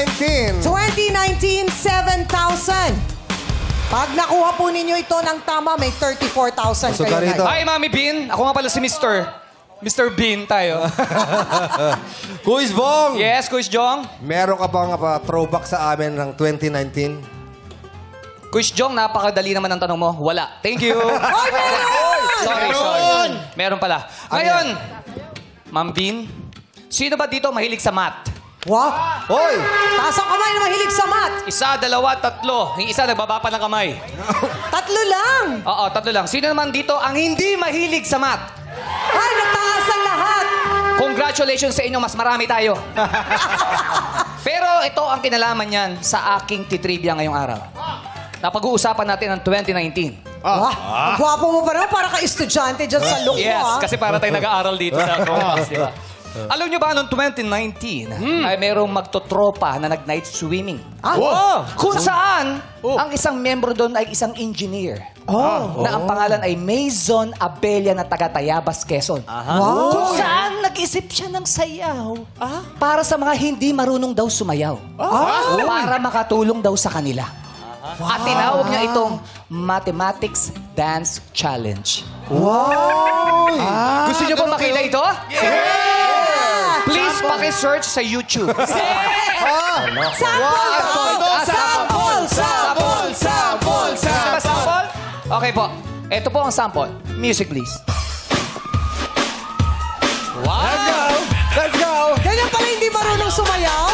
2019. 2019, 7,000. Pag nakuha po ninyo ito ng tama, may 34,000 Gusto kayo ka rito? na. Hi, Mami Bean. Ako nga pala si Mr. Bean tayo. Kuis Bong! Yes, Kuis Jong. Meron ka bang throwback sa amin ng 2019? Kuis Jong, napakadali naman ang tanong mo. Wala. Thank you. Ay, meron! Sorry. Meron pala. Ngayon, Ma'am Bean, sino ba dito mahilig sa math? Wow! Hoy! Taas ang kamay na mahilig sa math. Isa, dalawa, tatlo. Yung isa, nagbaba pa ng kamay. Tatlo lang. Oo, tatlo lang. Sino naman dito ang hindi mahilig sa math? Ay, nagtaas ang lahat. Congratulations sa inyo, mas marami tayo. Pero ito ang kinalaman niyan sa aking titrivia ngayong araw. Napag-uusapan natin ang 2019. Ang gwapo mo pa naman, para ka estudyante dyan sa look mo, Yes, kasi para tayo nag-aaral dito sa Compas, di ba? Alam nyo ba, noong 2019, ay merong magtotropa na nag-night swimming. Kung saan, ang isang membro doon ay isang engineer. Na ang pangalan ay Maison Abella na taga Tayabas, Quezon. Kung saan nag-isip siya ng sayaw para sa mga hindi marunong daw sumayaw. Para makatulong daw sa kanila. At tinawag niya itong Mathematics Dance Challenge. Gusto niyo ba makita ito? Please paki-search sa YouTube. Sample? Okay po. Ito po ang sample. Music, please. Wow! Let's go! Ganyan pala hindi marunong sumayaw.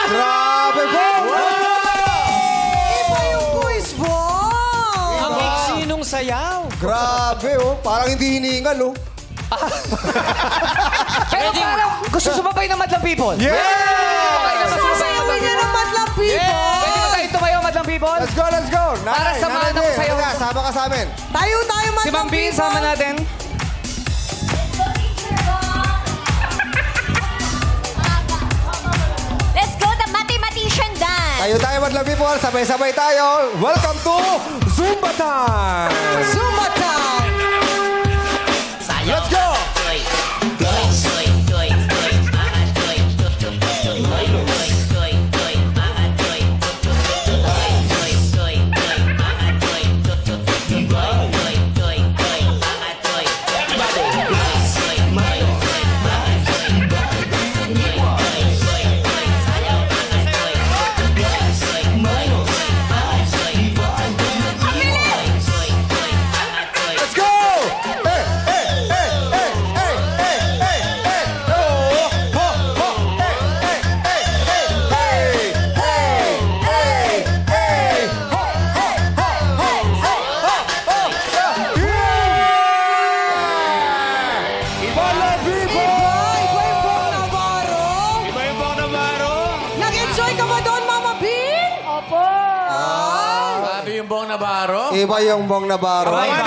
Grabe, Bong! Iba yung quiz, Bong. Ang sinong sayaw. Grabe, oh. Parang hindi hiningal, oh. Pero parang gusto sumabay ng Madlang People. Yeah! Okay naman sumabay ng Sasayawin niya ng Madlang People. Pwede ba tayo tumayo, Madlang People? Let's go, let's go! Para samahan ako sa'yo. Sama ka sa amin. Tayo, Si Madlang Ma'am Bean, People. sama natin. Let's go, the mathematician dance. Tayo, Madlang People. Sabay-sabay tayo. Welcome to Zumba Time! Zumba time. Let's go! Let's go! Hey, hey, hey, hey, hey, hey, hey, hey, oh, ho, ho, hey, hey, hey, hey, hey, hey, hey, ho, ho, ho, ho, ho, ho, ho, yeah! Madlang People! Iba yung Bong Navarro. Iba yung Bong Navarro. Nag-enjoy ka ba doon, Mama Bean? Opo. Grabe yung Bong Navarro. Iba yung Bong Navarro. Iba yung